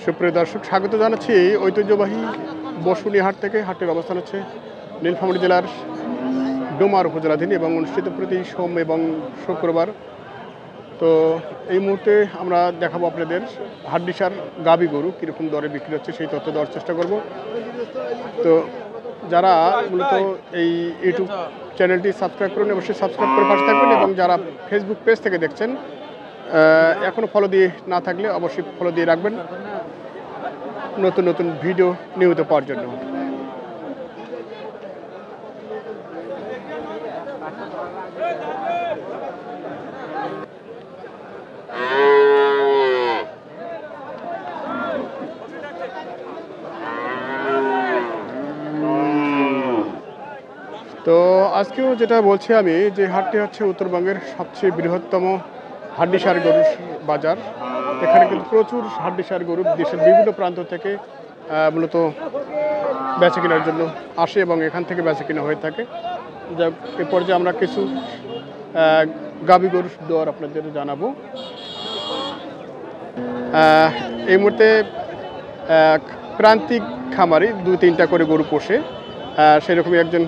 সুপ্রিয় দর্শক, স্বাগত জানাচ্ছি ঐতিহ্যবাহী বসুনি হাট থেকে। হাটের অবস্থান হচ্ছে নীলফামারী জেলার ডোমার উপজেলাধীন এবং অনুষ্ঠিত প্রতি সোম এবং শুক্রবার। তো এই মুহূর্তে আমরা দেখাবো আপনাদের হাড্ডিসার গাবি গরু কীরকম দরে বিক্রি হচ্ছে সেই তথ্য দেওয়ার চেষ্টা করব। তো যারা মূলত এই ইউটিউব চ্যানেলটি সাবস্ক্রাইব করুন, অবশ্যই সাবস্ক্রাইব করে পাশে থাকবেন, এবং যারা ফেসবুক পেজ থেকে দেখছেন এখনও ফলো দিয়ে না থাকলে অবশ্যই ফলো দিয়ে রাখবেন নতুন নতুন ভিডিও নিয়মিত পাওয়ার জন্য। তো আজকেও যেটা বলছি আমি, যে হাটটি হচ্ছে উত্তরবঙ্গের সবচেয়ে বৃহত্তম হাড্ডিসার গরুর বাজার। এখানে কিন্তু প্রচুর হাড্ডিসার গরু দেশের বিভিন্ন প্রান্ত থেকে মূলত বেচা কেনার জন্য আসে এবং এখান থেকে বেচা কেনা হয়ে থাকে। যাক, এ পর্যায়ে আমরা কিছু গাবি গরুর দর আপনাদের জানাবো। এই মুহূর্তে প্রান্তিক খামারি 2-3টা করে গরু পোষে, সেরকমই একজন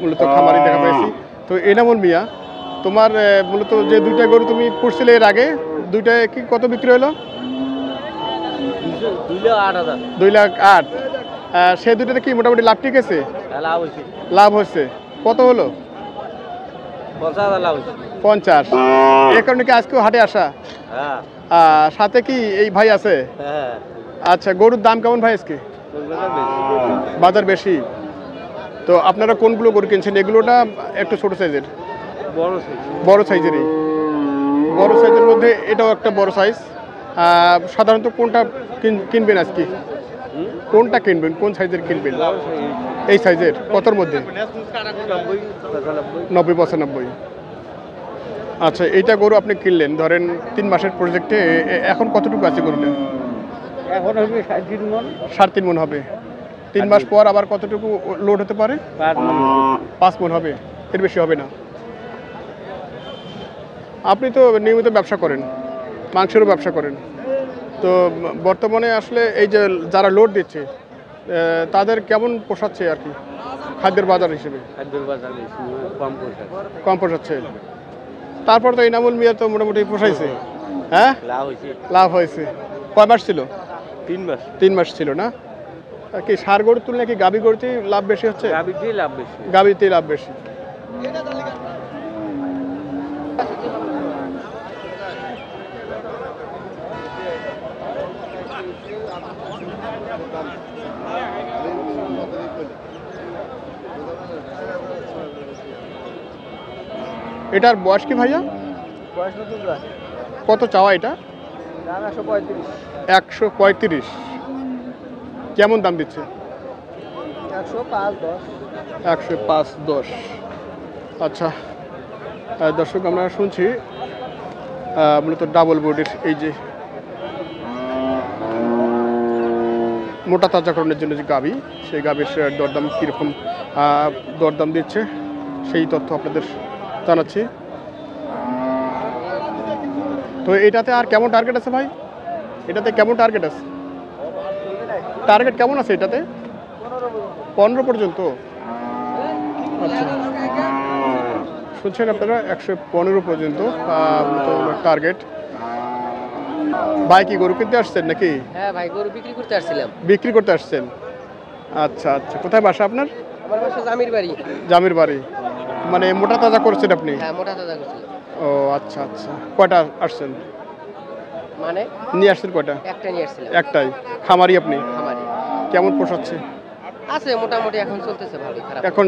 মূলত খামারি দেখা পেয়েছি। তো এনামুল মিয়া, তোমার মূলত যে 2টা গরু তুমি পুষছিলে এর আগে, 2টায় কি কত বিক্রি হলো? 2,08,000। সে 2টাতে কি মোটামুটি লাভ ঠিক আছে? লাভ হচ্ছে কত হলো? 50। এ কারণে কি আজকেও হাটে আসা? সাথে কি এই ভাই আছে? আচ্ছা, গরুর দাম কেমন ভাই আজকে? বাজার বেশি। তো আপনারা কোনগুলো গরু কিনছেন? এগুলোটা একটু ছোট সাইজের? বড় সাইজেরই। বড় সাইজের মধ্যে এটাও একটা বড় সাইজ। সাধারণত কোনটা কিনবেন আজকে? কোনটা কিনবেন? কোন সাইজের কিনবেন? এই সাইজের কতর মধ্যে? 90-95। আচ্ছা, এইটা গরু আপনি কিনলেন ধরেন 3 মাসের প্রজেক্টে, এখন কতটুকু আছে গরুটা? এখন হবে 3.5 মণ হবে। 3 মাস পর আবার কতটুকু লোড হতে পারে? 5 মণ হবে, এর বেশি হবে না। আপনি তো নিয়মিত ব্যবসা করেন, মাংসেরও ব্যবসা করেন, তো বর্তমানে আসলে এই যে যারা লোড দিচ্ছে তাদের কেমন পোষাচ্ছে আর কি খাদ্যের বাজার হিসেবে? কম পোষাচ্ছে। তারপর তো ইনামুল মিয়া তো মোটামুটি পোষাইছে, হ্যাঁ লাভ হয়েছে। কয় মাস ছিল? 3 মাস ছিল না কি? সার গরুর তুলনায় কি গাবি গরুতেই লাভ বেশি হচ্ছে? গাবিতেই লাভ বেশি। এটার বয়স কি ভাইয়া? কত চাওয়া এটা? 135। কেমন দাম দিচ্ছে? 105-10। আচ্ছা দর্শক, আমরা শুনছি মূলত ডাবল বডির এই যে মোটা তাজাকরণের জন্য যে গাবি, সেই গাবির দরদাম কীরকম দরদাম দিচ্ছে সেই তথ্য আপনাদের জানাচ্ছি। তো এটাতে আর কেমন টার্গেট আছে ভাই? এটাতে কেমন টার্গেট আছে? টার্গেট কেমন আছে এটাতে? 15 পর্যন্ত। আচ্ছা, শুনছেন আপনারা, 115 পর্যন্ত টার্গেট। ভাই কি গরু কিনতে আসছেন নাকি? হ্যাঁ ভাই, গরু বিক্রি করতে আসছিলাম। বিক্রি করতে আসছেন? আচ্ছা আচ্ছা, কোথায় বাসা আপনার? আমার বাসা জামির বাড়ি। জামির বাড়ি, মানে মোটা তাজা করছেন আপনি? হ্যাঁ, মোটা তাজা করছিলাম। ও আচ্ছা আচ্ছা, কয়টা আসছেন? মানে নিয়ে আসছেন কয়টা? একটা নিয়ে আসছিলাম। একটাই? খামারি আপনি? খামারি। কেমন পোষাচ্ছে? আছে মোটামুটি, এখন চলতেছে ভালোই, খারাপ। এখন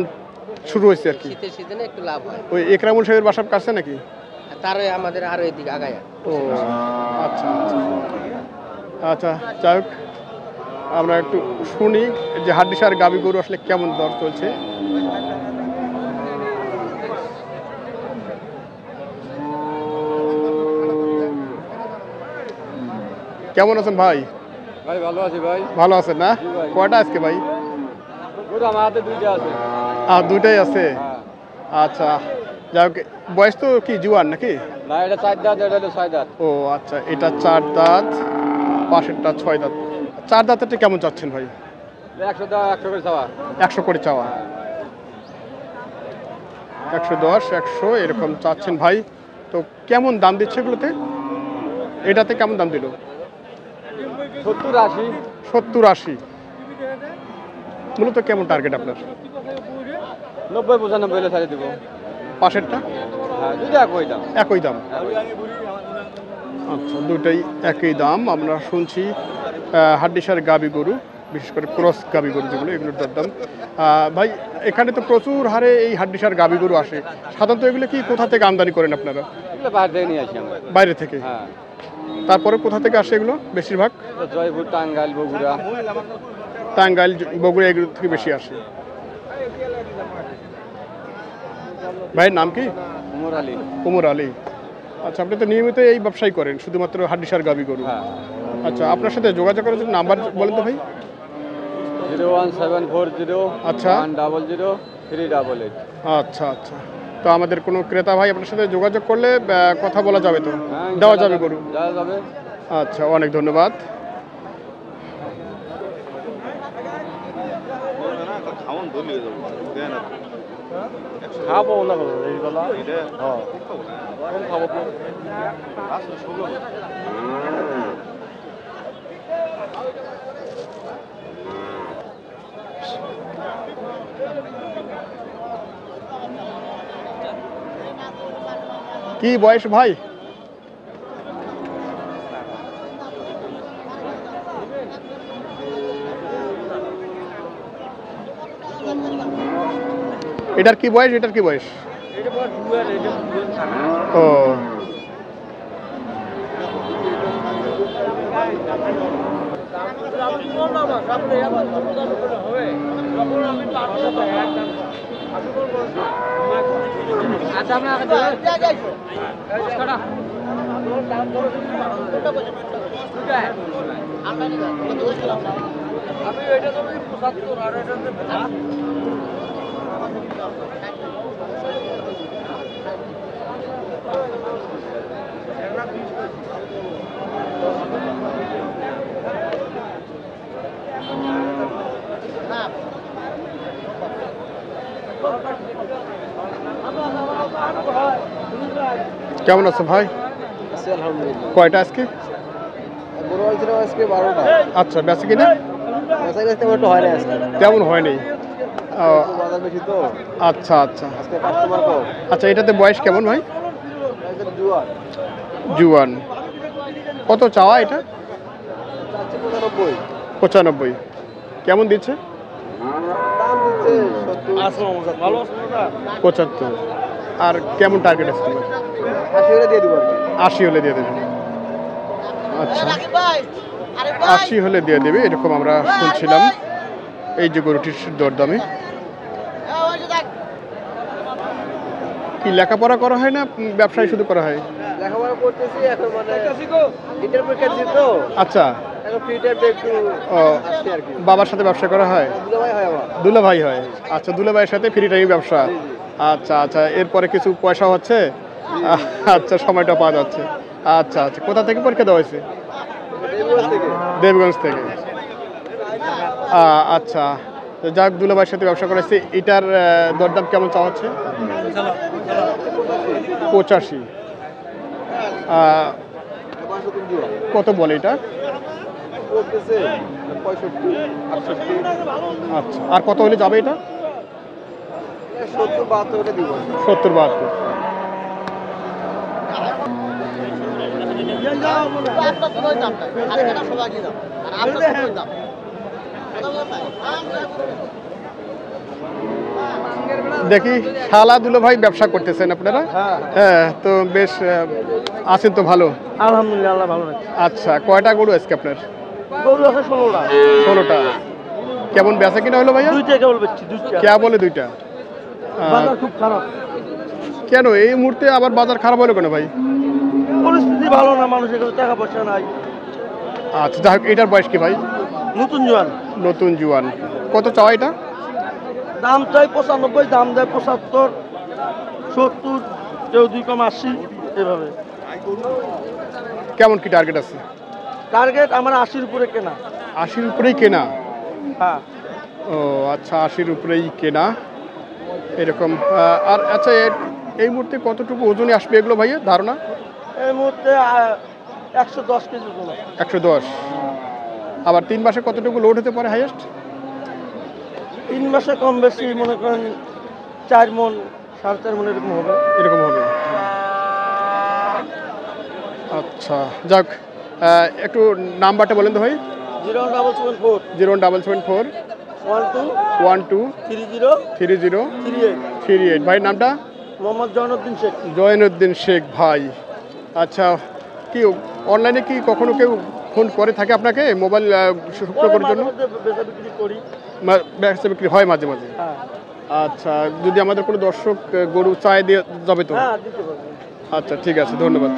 শুরু হয়েছে আর কি? শীতের সিজনে একটু লাভ হয়। ওই একরামুল সাহেবের বাসার কাছে নাকি? তার আমাদের আরো এদিকে আগায়। ও আচ্ছা আচ্ছা আচ্ছা, যাই হোক, আমরা একটু শুনি যে হাড্ডিসার গাবি গরু আসলে কেমন দর চলছে। কেমন আছেন ভাই? ভাই ভালো আছি ভাই। ভালো আছেন না? কয়টা আজকে ভাই? আমার হাতে 2টা আছে। দুইটাই আছে। আচ্ছা, যাই হোক, বয়স তো কি জুয়ান নাকি? না, এটা 4 দাঁত, এটা হলো 6 দাঁত। ও আচ্ছা, এটা 4 দাঁত, পাশেরটা 6 দাঁত। 4 দাঁতেরটা কেমন চাচ্ছেন ভাই? 100 দাঁত, 100 করে চাওয়া। 100 করে চাওয়া, 110, 100 এরকম চাচ্ছেন ভাই। তো কেমন দাম দিচ্ছে এগুলোতে? এটাতে কেমন দাম দিল? 70, 80। 70, 80। মূলত কেমন টার্গেট আপনার? 90, 95 হলে ছাড়ে দিব। পাশেরটা হ্যাঁ, দুইটা একই দাম। একই দাম। আচ্ছা, দুটাই একই দাম। আমরা শুনছি হাড্ডিসার গাবি গরু, বিশেষ করে ক্রস গাবি গরু যেগুলো, এগুলোর দরদাম। ভাই, এখানে তো প্রচুর হারে এই হাড্ডিসার গাবি গরু আসে। সাধারণত এগুলো কি কোথা থেকে আমদানি করেন আপনারা? এগুলো বাইরে থেকে নিয়ে আসি আমরা। বাইরে থেকে? হ্যাঁ। তারপরে কোথা থেকে আসে এগুলো বেশিরভাগ? জয়পুর, টাঙ্গাইল, বগুড়া। টাঙ্গাইল, বগুড়া এগুলো থেকে বেশি আসে। ভাইয়ের নাম কি? উমর আলী। উমর আলী। আচ্ছা, আপনি তো নিয়মিত এই ব্যবসাই করেন, শুধুমাত্র হাড্ডিসার গাবি গরু? হ্যাঁ। আচ্ছা, আপনার সাথে যোগাযোগ করার জন্য নাম্বার বলেন তো ভাই। 01740 আচ্ছা। 100 388। আচ্ছা আচ্ছা, তো আমাদের কোনো ক্রেতা ভাই আপনার সাথে যোগাযোগ করলে কথা বলা যাবে তো? হ্যাঁ, দেওয়া যাবে গরু? দেওয়া যাবে। আচ্ছা, অনেক ধন্যবাদ। খাবো না এইগুলা। খাবো। কি বয়স ভাই? এটার কি বয়স? এটার কি বয়স? ও কেমন আছো ভাই? আলহামদুলিল্লাহ। কয়টা আজকে? গরু হয়েছিল আজকে 12টা। আচ্ছা, বেচে কিনা বেচা কেনা তেমন একটু হয় না আজকে। তেমন হয়নি। বাজার বেশি তো। আচ্ছা আচ্ছা আজকে কাস্টমার কম। আচ্ছা, এটাতে বয়স কেমন ভাই? একদম জুয়ার। জুয়ান। কত চাওয়া এটা? 95। 95। কেমন দিচ্ছে? দাম দিচ্ছে 70। ভালো 75। আর কেমন টার্গেট আছে তোমার? 80 হলে দিয়ে দিব আর কি। 80 হলে দিয়ে দেবে। আচ্ছা, 80 হলে দিয়ে দেবে, এরকম আমরা শুনছিলাম এই যে গরুটির দরদামে। কি লেখাপড়া করা হয় না ব্যবসায় শুধু করা হয়? লেখাপড়া করতেছি এখন, মানে ইন্টার পরীক্ষা দিছি তো। আচ্ছা, এখন ফ্রি টাইমে একটু ও, আসছি আর কি। বাবার সাথে ব্যবসা করা হয়? দুলাভাই হয় আমার। দুলা ভাই হয়। আচ্ছা, দুলা ভাইয়ের সাথে ফ্রি টাইম ব্যবসা। আচ্ছা আচ্ছা, এরপরে কিছু পয়সা হচ্ছে। আচ্ছা, সময়টা পাওয়া যাচ্ছে। আচ্ছা আচ্ছা, কোথা থেকে পরীক্ষা দেওয়া হয়েছে? দেবগঞ্জ থেকে। দেবগঞ্জ থেকে। আচ্ছা, তো যাক, দুলা ভাইয়ের সাথে ব্যবসা করেছে। এটার দরদাম কেমন চাওয়া হচ্ছে? 85। কত বলে এটা? করতেছে 65, 68। আচ্ছা, আর কত হলে যাবে এটা? 70, 72 হলে দিব। 70, 72। দেখি, শালা দুলো ভাই ব্যবসা করতেছেন আপনারা? হ্যাঁ, তো বেশ আছেন তো ভালো? আলহামদুলিল্লাহ, আল্লাহ ভালো রাখছে। আচ্ছা, কয়টা গরু আজকে আপনার? গরু আছে 16টা। 16টা। কেমন বেচা কিনা হলো ভাইয়া? দুইটা কেবল বেচছি, দুইটা। কে বলে দুইটা? বাজার খুব খারাপ। কেন এই মুহূর্তে আবার বাজার খারাপ হলো কেন ভাই? পরিস্থিতি ভালো না, মানুষের কাছে টাকা পয়সা নাই। আচ্ছা, যাই হোক, এটার বয়স কি ভাই? নতুন জোয়ান। নতুন জুয়ান। কত চাওয়া এটা? দাম চাই 95, দাম দেয় 75। 70, কেউ 2,80 এভাবে। কেমন কি টার্গেট আছে? টার্গেট আমার 80-র উপরে কেনা। 80-র উপরেই কেনা? হ্যাঁ। ও আচ্ছা, 80-র উপরেই কেনা এরকম। আর আচ্ছা, এই মুহূর্তে কতটুকু ওজনে আসবে এগুলো ভাইয়া ধারণা? এই মুহূর্তে 110 কেজি ওজন। 110। আবার 3 মাসে কতটুকু লোড হতে পারে হাইয়েস্ট? 3 মাসে কম বেশি মনে করেন 4 মণ, 4.5 মণ এরকম হবে। এরকম হবে। আচ্ছা যাক, একটু নাম্বারটা বলেন তো ভাই। 01774 01774 12 30 38। ভাই নামটা? মোহাম্মদ জয়নুদ্দিন শেখ। জয়নুদ্দিন শেখ ভাই। আচ্ছা, কি অনলাইনে কি কখনো কেউ ফোন করে থাকে আপনাকে মোবাইল সংগ্রহ করার জন্য? বেচা বিক্রি করি। ব্যবসা বিক্রি হয় মাঝে মাঝে? হ্যাঁ। আচ্ছা, যদি আমাদের কোনো দর্শক গরু চায় দিয়ে যাবে তো? হ্যাঁ, দিতে পারবো। আচ্ছা ঠিক আছে, ধন্যবাদ।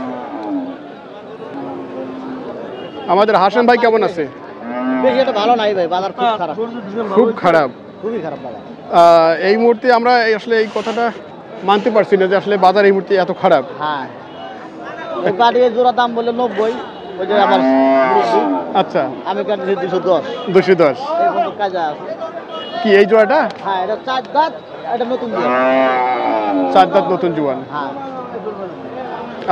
আমাদের হাসান ভাই কেমন আছে? বেশি একটা ভালো নাই ভাই, বাজার খুব খারাপ। খুব খারাপ। খুবই খারাপ বাজার। এই মুহূর্তে আমরা আসলে এই কথাটা মানতে পারছি না যে আসলে বাজার এই মুহূর্তে এত খারাপ। হ্যাঁ, ওই পাটির জোড়া দাম বললে 90, ওই যে আমার আচ্ছা, আমি কাটছি 210। 210 এই কোনো কাজ আছে? কি এই জোড়াটা? হ্যাঁ, এটা 4 দাঁত, এটা নতুন দিয়ে। 4 দাঁত নতুন জোয়ান। হ্যাঁ,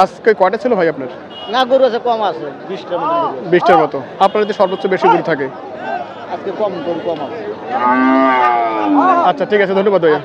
আজকে কয়টা ছিল ভাই আপনার? না গরু আছে, কম আছে, 20টার মতো গরু আছে। 20টার মতো। আপনার যে সর্বোচ্চ বেশি গরু থাকে? আজকে কম গরু কম আছে। আচ্ছা ঠিক আছে, ধন্যবাদ ভাইয়া।